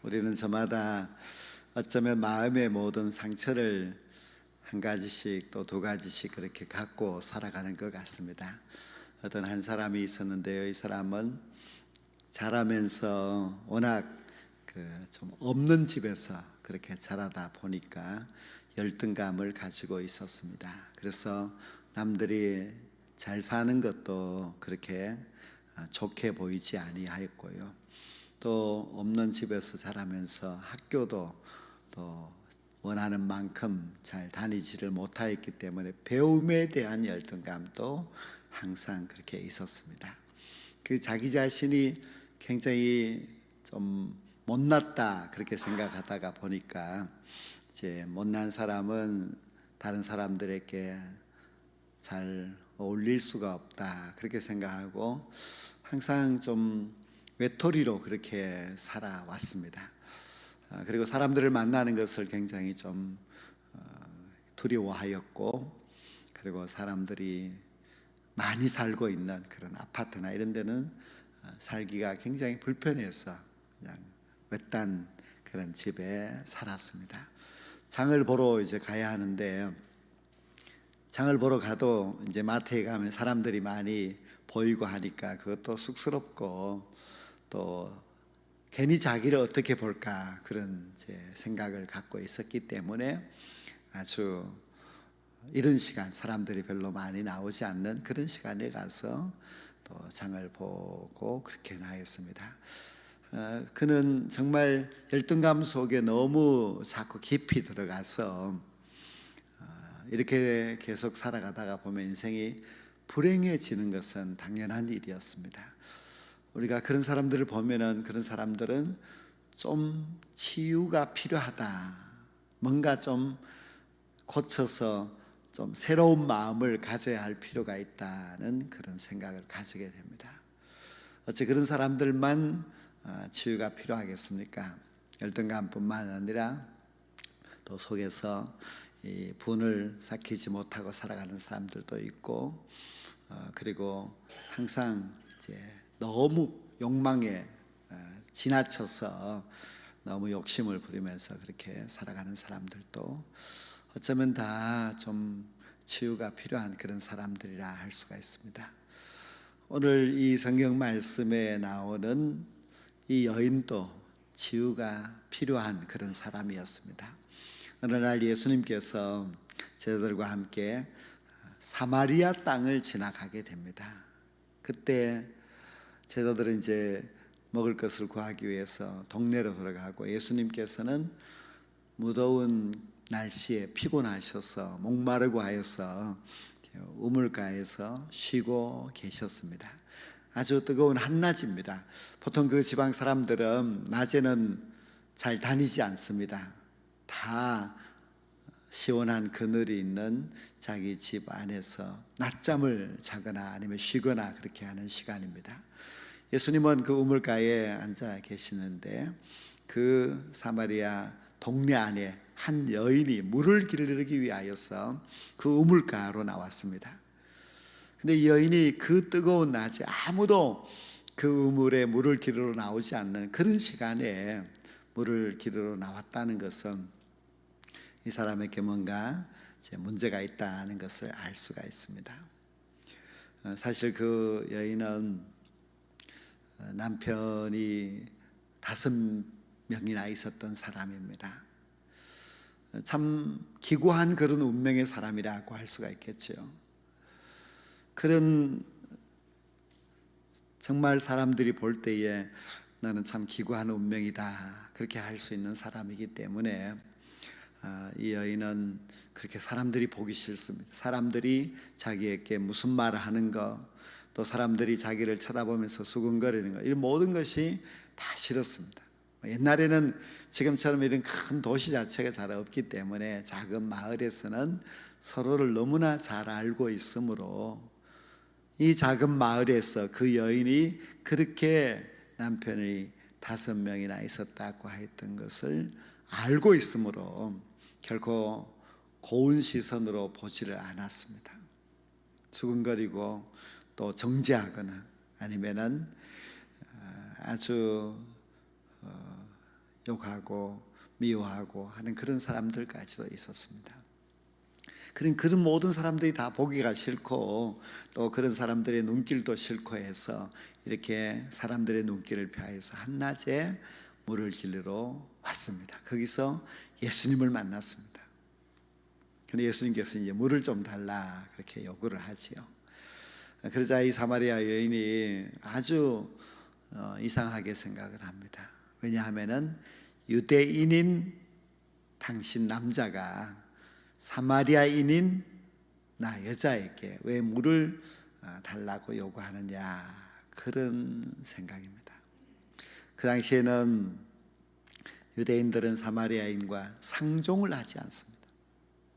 우리는 저마다 어쩌면 마음의 모든 상처를 한 가지씩 또 두 가지씩 그렇게 갖고 살아가는 것 같습니다. 어떤 한 사람이 있었는데요. 이 사람은 자라면서 워낙 좀 없는 집에서 그렇게 자라다 보니까 열등감을 가지고 있었습니다. 그래서 남들이 잘 사는 것도 그렇게 좋게 보이지 아니하였고요. 또 없는 집에서 자라면서 학교도 또 원하는 만큼 잘 다니지를 못하였기 때문에 배움에 대한 열등감도 항상 그렇게 있었습니다. 자기 자신이 굉장히 좀 못났다 그렇게 생각하다가 보니까 이제 못난 사람은 다른 사람들에게 잘 어울릴 수가 없다 그렇게 생각하고 항상 좀 외톨이로 그렇게 살아왔습니다. 그리고 사람들을 만나는 것을 굉장히 좀 두려워하였고, 그리고 사람들이 많이 살고 있는 그런 아파트나 이런 데는 살기가 굉장히 불편해서 그냥 외딴 그런 집에 살았습니다. 장을 보러 이제 가야 하는데, 장을 보러 가도 이제 마트에 가면 사람들이 많이 보이고 하니까 그것도 쑥스럽고 또 괜히 자기를 어떻게 볼까 그런 이제 생각을 갖고 있었기 때문에 아주 이른 시간, 사람들이 별로 많이 나오지 않는 그런 시간에 가서 또 장을 보고 그렇게 나였습니다. 그는 정말 열등감 속에 너무 자꾸 깊이 들어가서 이렇게 계속 살아가다가 보면 인생이 불행해지는 것은 당연한 일이었습니다. 우리가 그런 사람들을 보면은 그런 사람들은 좀 치유가 필요하다, 뭔가 좀 고쳐서 좀 새로운 마음을 가져야 할 필요가 있다는 그런 생각을 가지게 됩니다. 어째 그런 사람들만 치유가 필요하겠습니까? 열등감뿐만 아니라 또 속에서 이 분을 삭히지 못하고 살아가는 사람들도 있고, 그리고 항상 이제 너무 욕망에 지나쳐서 너무 욕심을 부리면서 그렇게 살아가는 사람들도 어쩌면 다 좀 치유가 필요한 그런 사람들이라 할 수가 있습니다. 오늘 이 성경 말씀에 나오는 이 여인도 치유가 필요한 그런 사람이었습니다. 어느 날 예수님께서 제자들과 함께 사마리아 땅을 지나가게 됩니다. 그때 제자들은 이제 먹을 것을 구하기 위해서 동네로 돌아가고, 예수님께서는 무더운 날씨에 피곤하셔서 목마르고 하여서 우물가에서 쉬고 계셨습니다. 아주 뜨거운 한낮입니다. 보통 그 지방 사람들은 낮에는 잘 다니지 않습니다. 다 시원한 그늘이 있는 자기 집 안에서 낮잠을 자거나 아니면 쉬거나 그렇게 하는 시간입니다. 예수님은 그 우물가에 앉아 계시는데 그 사마리아 동네 안에 한 여인이 물을 기르기 위하여서 그 우물가로 나왔습니다. 근데 이 여인이 그 뜨거운 낮에 아무도 그 우물에 물을 기르러 나오지 않는 그런 시간에 물을 기르러 나왔다는 것은 이 사람에게 뭔가 문제가 있다는 것을 알 수가 있습니다. 사실 그 여인은 남편이 5명이나 있었던 사람입니다. 참 기구한 그런 운명의 사람이라고 할 수가 있겠죠. 그런 정말 사람들이 볼 때에 나는 참 기구한 운명이다 그렇게 할 수 있는 사람이기 때문에 이 여인은 그렇게 사람들이 보기 싫습니다. 사람들이 자기에게 무슨 말을 하는 거, 또 사람들이 자기를 쳐다보면서 수근거리는 것, 이런 모든 것이 다 싫었습니다. 옛날에는 지금처럼 이런 큰 도시 자체가 잘 없기 때문에 작은 마을에서는 서로를 너무나 잘 알고 있으므로 이 작은 마을에서 그 여인이 그렇게 남편이 5명이나 있었다고 했던 것을 알고 있으므로 결코 고운 시선으로 보지를 않았습니다. 수근거리고 또 정죄하거나 아니면은 아주 욕하고 미워하고 하는 그런 사람들까지도 있었습니다. 그런 모든 사람들이 다 보기가 싫고 또 그런 사람들의 눈길도 싫고 해서 이렇게 사람들의 눈길을 피해서 한낮에 물을 길러 왔습니다. 거기서 예수님을 만났습니다. 근데 예수님께서 이제 물을 좀 달라 그렇게 요구를 하지요. 그러자 이 사마리아 여인이 아주 이상하게 생각을 합니다. 왜냐하면은 유대인인 당신 남자가 사마리아인인 나 여자에게 왜 물을 달라고 요구하느냐, 그런 생각입니다. 그 당시에는 유대인들은 사마리아인과 상종을 하지 않습니다.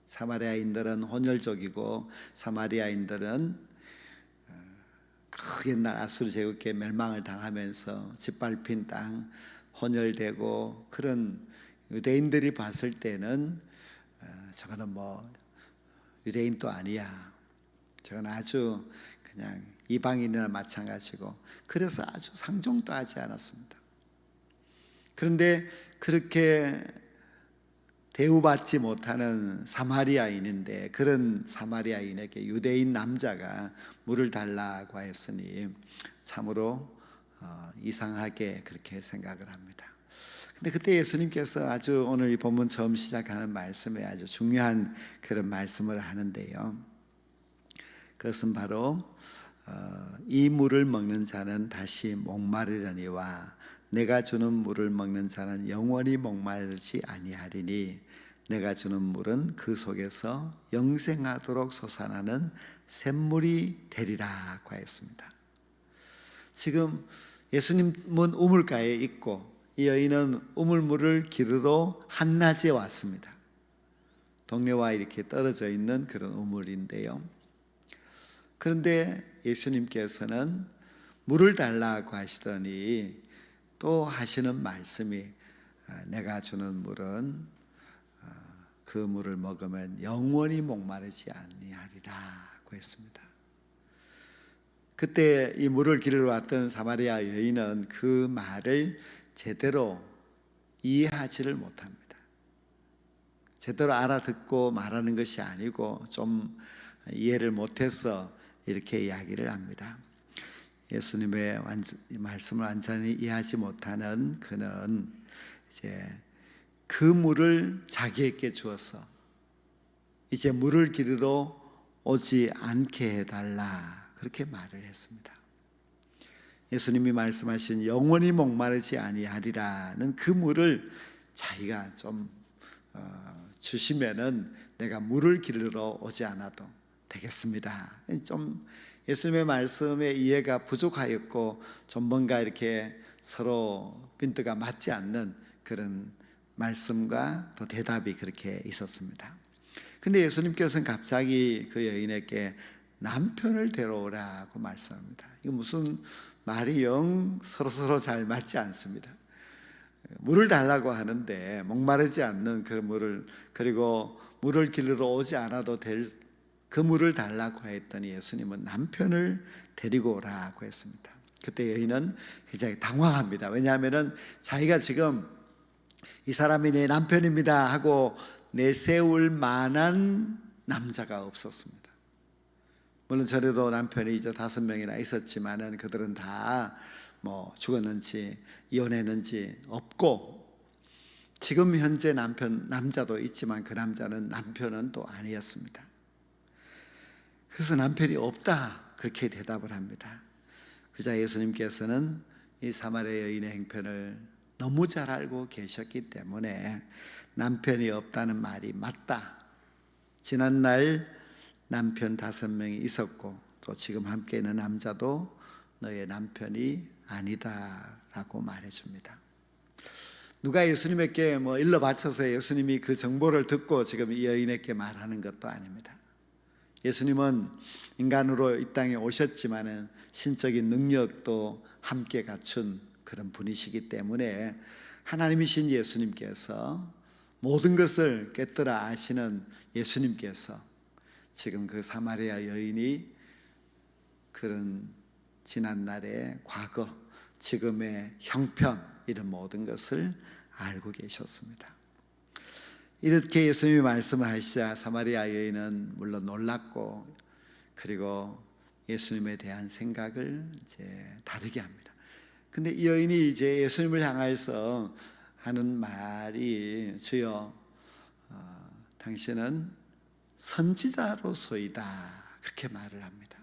사마리아인들은 혼혈족이고 사마리아인들은 그 옛날 아수르 제국에 멸망을 당하면서 짓밟힌 땅, 혼혈되고 그런 유대인들이 봤을 때는 저거는 뭐 유대인도 아니야, 저건 아주 그냥 이방인이나 마찬가지고, 그래서 아주 상종도 하지 않았습니다. 그런데 그렇게 대우받지 못하는 사마리아인인데 그런 사마리아인에게 유대인 남자가 물을 달라고 했으니 참으로 이상하게 그렇게 생각을 합니다. 근데 그때 예수님께서 아주 오늘 이 본문 처음 시작하는 말씀에 아주 중요한 그런 말씀을 하는데요. 그것은 바로 이 물을 먹는 자는 다시 목마르려니와 내가 주는 물을 먹는 자는 영원히 목마르지 아니하리니 내가 주는 물은 그 속에서 영생하도록 솟아나는 샘물이 되리라고 했습니다. 지금 예수님은 우물가에 있고 이 여인은 우물물을 기르러 한낮에 왔습니다. 동네와 이렇게 떨어져 있는 그런 우물인데요. 그런데 예수님께서는 물을 달라고 하시더니 또 하시는 말씀이 내가 주는 물은 그 물을 먹으면 영원히 목마르지 아니하리라고 했습니다. 그때 이 물을 기르러 왔던 사마리아 여인은 그 말을 제대로 이해하지를 못합니다. 제대로 알아듣고 말하는 것이 아니고 좀 이해를 못해서 이렇게 이야기를 합니다. 예수님의 말씀을 완전히 이해하지 못하는 그는 이제 그 물을 자기에게 주어서 이제 물을 기르러 오지 않게 해달라, 그렇게 말을 했습니다. 예수님이 말씀하신 영원히 목마르지 아니하리라는 그 물을 자기가 좀 주시면은 내가 물을 기르러 오지 않아도 되겠습니다. 좀 예수님의 말씀에 이해가 부족하였고 좀 뭔가 이렇게 서로 핀트가 맞지 않는 그런 말씀과 또 대답이 그렇게 있었습니다. 근데 예수님께서는 갑자기 그 여인에게 남편을 데려오라고 말씀합니다. 이거 무슨 말이 영 서로 잘 맞지 않습니다. 물을 달라고 하는데 목마르지 않는 그 물을, 그리고 물을 기르러 오지 않아도 될 그 물을 달라고 했더니 예수님은 남편을 데리고 오라고 했습니다. 그때 여인은 굉장히 당황합니다. 왜냐하면 자기가 지금 이 사람이 내 남편입니다 하고 내세울 만한 남자가 없었습니다. 물론 전에도 남편이 이제 5명이나 있었지만은 그들은 다 뭐 죽었는지 이혼했는지 없고, 지금 현재 남자도 있지만 그 남자는 남편은 또 아니었습니다. 그래서 남편이 없다, 그렇게 대답을 합니다. 그자 예수님께서는 이 사마리아 여인의 행편을 너무 잘 알고 계셨기 때문에 남편이 없다는 말이 맞다, 지난날 남편 5명이 있었고 또 지금 함께 있는 남자도 너의 남편이 아니다라고 말해줍니다. 누가 예수님에게 뭐 일러 바쳐서 예수님이 그 정보를 듣고 지금 이 여인에게 말하는 것도 아닙니다. 예수님은 인간으로 이 땅에 오셨지만은 신적인 능력도 함께 갖춘 그런 분이시기 때문에 하나님이신 예수님께서 모든 것을 깨뜨려 아시는 예수님께서 지금 그 사마리아 여인이 그런 지난날의 과거, 지금의 형편, 이런 모든 것을 알고 계셨습니다. 이렇게 예수님이 말씀을 하시자 사마리아 여인은 물론 놀랐고, 그리고 예수님에 대한 생각을 이제 다르게 합니다. 근데 이 여인이 이제 예수님을 향해서 하는 말이, 주여, 당신은 선지자로소이다, 그렇게 말을 합니다.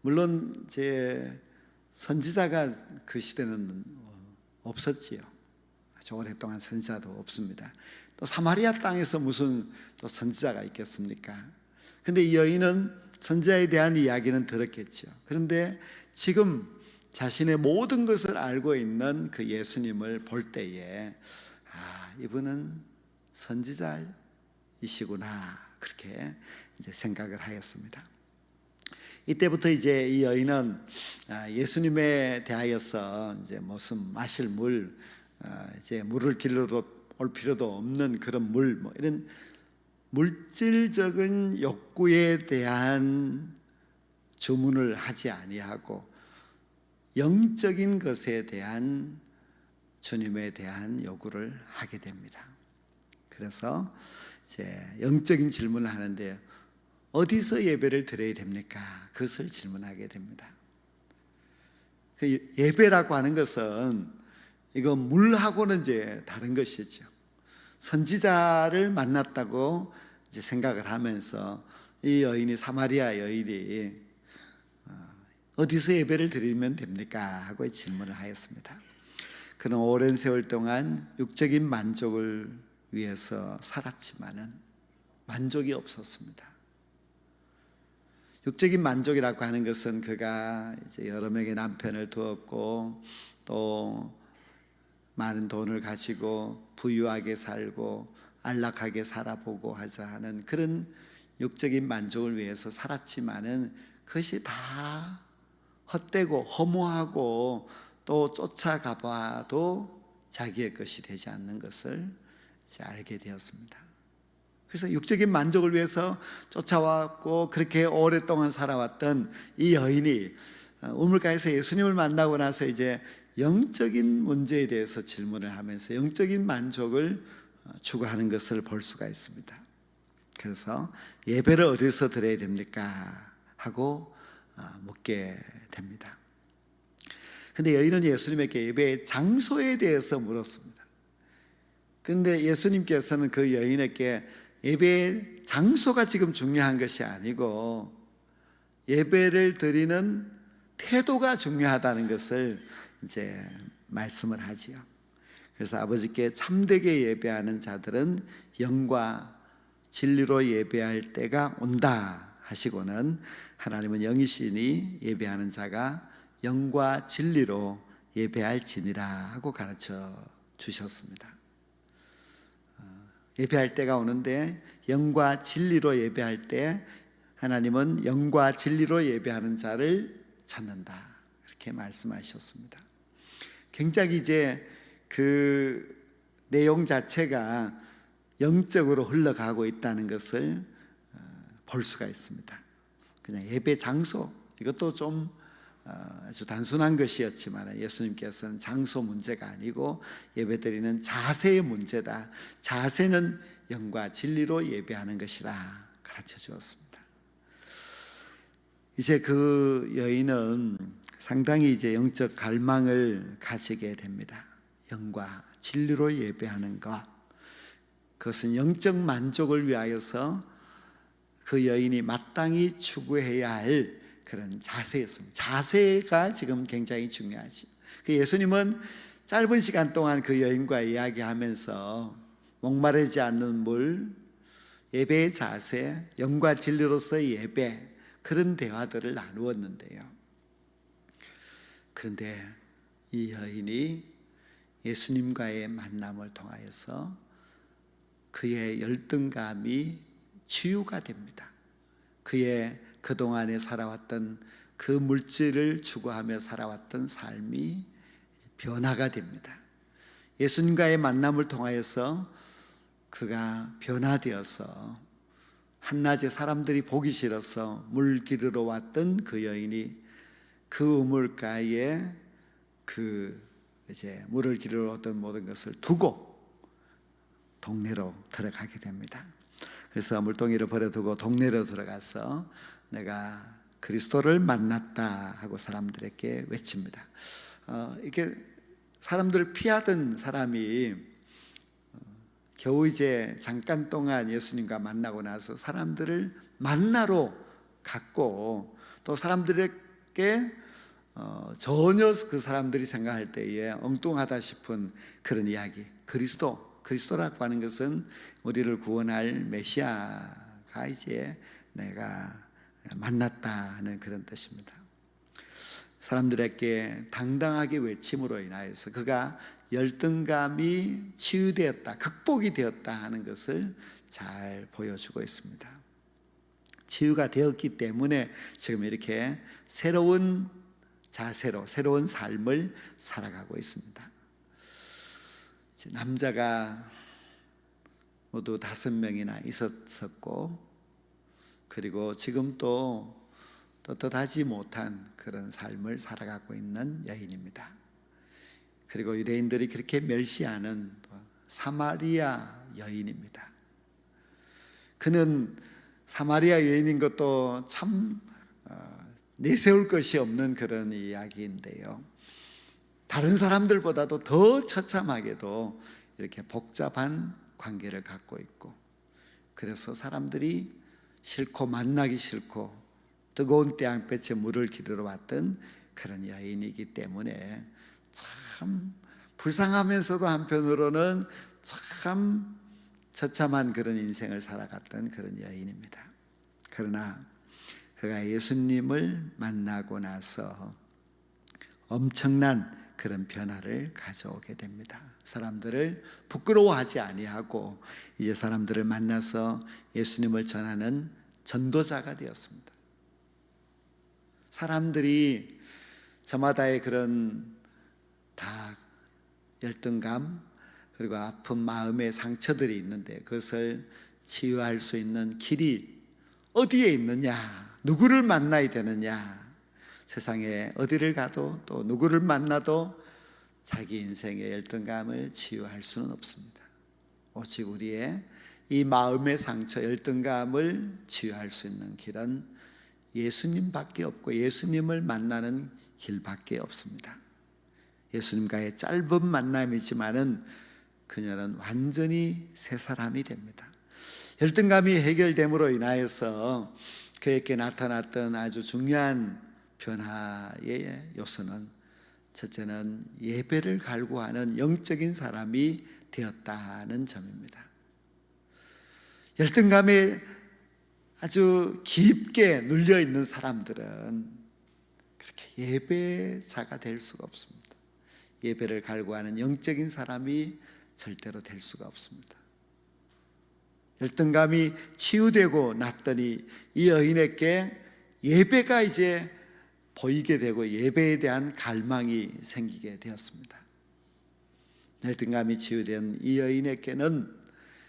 물론 이제 선지자가 그 시대는 없었지요. 아주 오랫동안 선지자도 없습니다. 또 사마리아 땅에서 무슨 또 선지자가 있겠습니까? 근데 이 여인은 선지자에 대한 이야기는 들었겠죠. 그런데 지금 자신의 모든 것을 알고 있는 그 예수님을 볼 때에, 이분은 선지자이시구나, 그렇게 이제 생각을 하였습니다. 이때부터 이제 이 여인은 예수님에 대하여서 이제 무슨 마실 물, 이제 물을 길러도 올 필요도 없는 그런 물, 뭐 이런 물질적인 욕구에 대한 주문을 하지 아니하고 영적인 것에 대한 주님에 대한 요구를 하게 됩니다. 그래서 이제 영적인 질문을 하는데요, 어디서 예배를 드려야 됩니까? 그것을 질문하게 됩니다. 그 예배라고 하는 것은 이거 물하고는 이제 다른 것이죠. 선지자를 만났다고 이제 생각을 하면서 이 여인이, 사마리아 여인이 어디서 예배를 드리면 됩니까? 하고 질문을 하였습니다. 그는 오랜 세월 동안 육적인 만족을 위해서 살았지만은 만족이 없었습니다. 육적인 만족이라고 하는 것은 그가 이제 여러 명의 남편을 두었고 또 많은 돈을 가지고 부유하게 살고 안락하게 살아보고 하자 하는 그런 육적인 만족을 위해서 살았지만은 그것이 다 헛되고 허무하고 또 쫓아가봐도 자기의 것이 되지 않는 것을 이제 알게 되었습니다. 그래서 육적인 만족을 위해서 쫓아왔고 그렇게 오랫동안 살아왔던 이 여인이 우물가에서 예수님을 만나고 나서 이제 영적인 문제에 대해서 질문을 하면서 영적인 만족을 추구하는 것을 볼 수가 있습니다. 그래서 예배를 어디서 드려야 됩니까? 하고 묻게 됩니다. 근데 여인은 예수님에게 예배의 장소에 대해서 물었습니다. 그런데 예수님께서는 그 여인에게 예배의 장소가 지금 중요한 것이 아니고 예배를 드리는 태도가 중요하다는 것을 이제 말씀을 하지요. 그래서 아버지께 참되게 예배하는 자들은 영과 진리로 예배할 때가 온다 하시고는, 하나님은 영이시니 예배하는 자가 영과 진리로 예배할지니라 하고 가르쳐 주셨습니다. 예배할 때가 오는데 영과 진리로 예배할 때 하나님은 영과 진리로 예배하는 자를 찾는다, 이렇게 말씀하셨습니다. 굉장히 이제 그 내용 자체가 영적으로 흘러가고 있다는 것을 볼 수가 있습니다. 그냥 예배 장소, 이것도 좀 아주 단순한 것이었지만 예수님께서는 장소 문제가 아니고 예배드리는 자세의 문제다, 자세는 영과 진리로 예배하는 것이라 가르쳐 주었습니다. 이제 그 여인은 상당히 이제 영적 갈망을 가지게 됩니다. 영과 진리로 예배하는 것, 그것은 영적 만족을 위하여서 그 여인이 마땅히 추구해야 할 그런 자세였습니다. 자세가 지금 굉장히 중요하지. 그 예수님은 짧은 시간 동안 그 여인과 이야기하면서 목마르지 않는 물, 예배의 자세, 영과 진리로서의 예배, 그런 대화들을 나누었는데요. 그런데 이 여인이 예수님과의 만남을 통하여서 그의 열등감이 치유가 됩니다. 그의 그동안에 살아왔던 그 물질을 추구하며 살아왔던 삶이 변화가 됩니다. 예수님과의 만남을 통하여서 그가 변화되어서 한낮에 사람들이 보기 싫어서 물 기르러 왔던 그 여인이 그 우물가에 그 이제 물을 기르러 어떤 모든 것을 두고 동네로 들어가게 됩니다. 그래서 물동이를 버려두고 동네로 들어가서 내가 그리스도를 만났다 하고 사람들에게 외칩니다. 이렇게 사람들을 피하던 사람이 겨우 이제 잠깐 동안 예수님과 만나고 나서 사람들을 만나러 갔고, 또 사람들에게 전혀 그 사람들이 생각할 때에 엉뚱하다 싶은 그런 이야기, 그리스도라고 하는 것은 우리를 구원할 메시아가 이제 내가 만났다 하는 그런 뜻입니다. 사람들에게 당당하게 외침으로 인하여서 그가 열등감이 치유되었다, 극복이 되었다 하는 것을 잘 보여주고 있습니다. 치유가 되었기 때문에 지금 이렇게 새로운 자세로 새로운 삶을 살아가고 있습니다. 남자가 모두 5명이나 있었고, 그리고 지금 또 떳떳하지 못한 그런 삶을 살아가고 있는 여인입니다. 그리고 유대인들이 그렇게 멸시하는 사마리아 여인입니다. 그는 사마리아 여인인 것도 참 내세울 것이 없는 그런 이야기인데요, 다른 사람들보다도 더 처참하게도 이렇게 복잡한 관계를 갖고 있고, 그래서 사람들이 싫고 만나기 싫고 뜨거운 태양볕에 물을 기르러 왔던 그런 여인이기 때문에 참 불쌍하면서도 한편으로는 참 처참한 그런 인생을 살아갔던 그런 여인입니다. 그러나 그가 예수님을 만나고 나서 엄청난 그런 변화를 가져오게 됩니다. 사람들을 부끄러워하지 아니하고 이제 사람들을 만나서 예수님을 전하는 전도자가 되었습니다. 사람들이 저마다의 그런 다 열등감, 그리고 아픈 마음의 상처들이 있는데 그것을 치유할 수 있는 길이 어디에 있느냐, 누구를 만나야 되느냐. 세상에 어디를 가도 또 누구를 만나도 자기 인생의 열등감을 치유할 수는 없습니다. 오직 우리의 이 마음의 상처, 열등감을 치유할 수 있는 길은 예수님밖에 없고 예수님을 만나는 길밖에 없습니다. 예수님과의 짧은 만남이지만은 그녀는 완전히 새 사람이 됩니다. 열등감이 해결됨으로 인하여서 그에게 나타났던 아주 중요한 변화의 요소는, 첫째는 예배를 갈구하는 영적인 사람이 되었다는 점입니다. 열등감에 아주 깊게 눌려 있는 사람들은 그렇게 예배자가 될 수가 없습니다. 예배를 갈구하는 영적인 사람이 절대로 될 수가 없습니다. 열등감이 치유되고 났더니 이 여인에게 예배가 이제 보이게 되고 예배에 대한 갈망이 생기게 되었습니다. 열등감이 치유된 이 여인에게는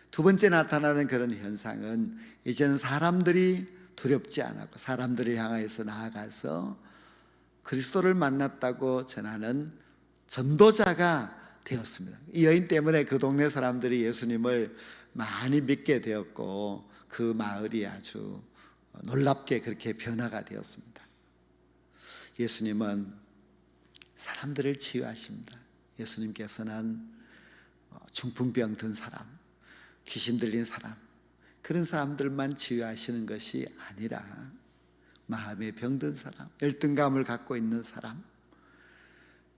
두 번째 나타나는 그런 현상은, 이제는 사람들이 두렵지 않았고 사람들을 향해서 나아가서 그리스도를 만났다고 전하는 전도자가 되었습니다. 이 여인 때문에 그 동네 사람들이 예수님을 많이 믿게 되었고 그 마을이 아주 놀랍게 그렇게 변화가 되었습니다. 예수님은 사람들을 치유하십니다. 예수님께서는 중풍병 든 사람, 귀신 들린 사람, 그런 사람들만 치유하시는 것이 아니라 마음에 병든 사람, 열등감을 갖고 있는 사람,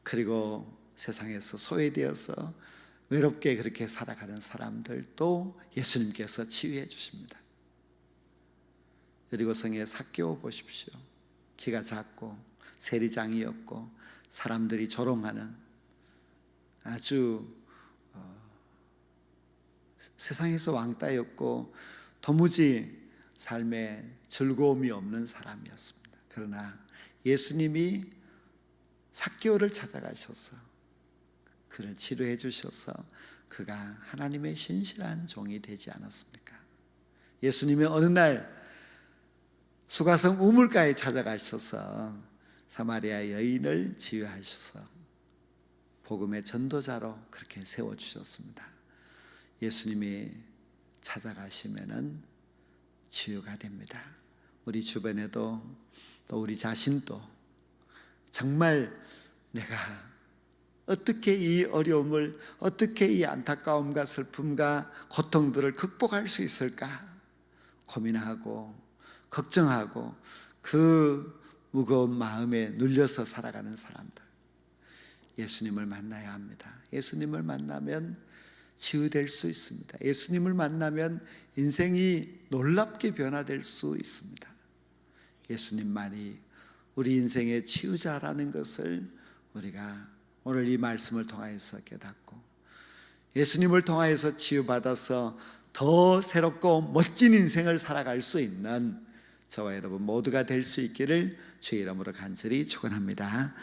그리고 세상에서 소외되어서 외롭게 그렇게 살아가는 사람들도 예수님께서 치유해 주십니다. 여리고성의 삭개오 보십시오. 키가 작고 세리장이었고 사람들이 조롱하는 아주 세상에서 왕따였고 도무지 삶에 즐거움이 없는 사람이었습니다. 그러나 예수님이 삭개오를 찾아가셔서 그를 치료해 주셔서 그가 하나님의 신실한 종이 되지 않았습니까? 예수님이 어느 날 수가성 우물가에 찾아가셔서 사마리아 여인을 치유하셔서 복음의 전도자로 그렇게 세워주셨습니다. 예수님이 찾아가시면은 치유가 됩니다. 우리 주변에도 또 우리 자신도 정말 내가 어떻게 이 어려움을, 어떻게 이 안타까움과 슬픔과 고통들을 극복할 수 있을까 고민하고 걱정하고 그 무거운 마음에 눌려서 살아가는 사람들, 예수님을 만나야 합니다. 예수님을 만나면 치유될 수 있습니다. 예수님을 만나면 인생이 놀랍게 변화될 수 있습니다. 예수님만이 우리 인생의 치유자라는 것을 우리가 오늘 이 말씀을 통하여서 깨닫고 예수님을 통하여서 치유받아서 더 새롭고 멋진 인생을 살아갈 수 있는 저와 여러분 모두가 될 수 있기를 주의 이름으로 간절히 축원합니다.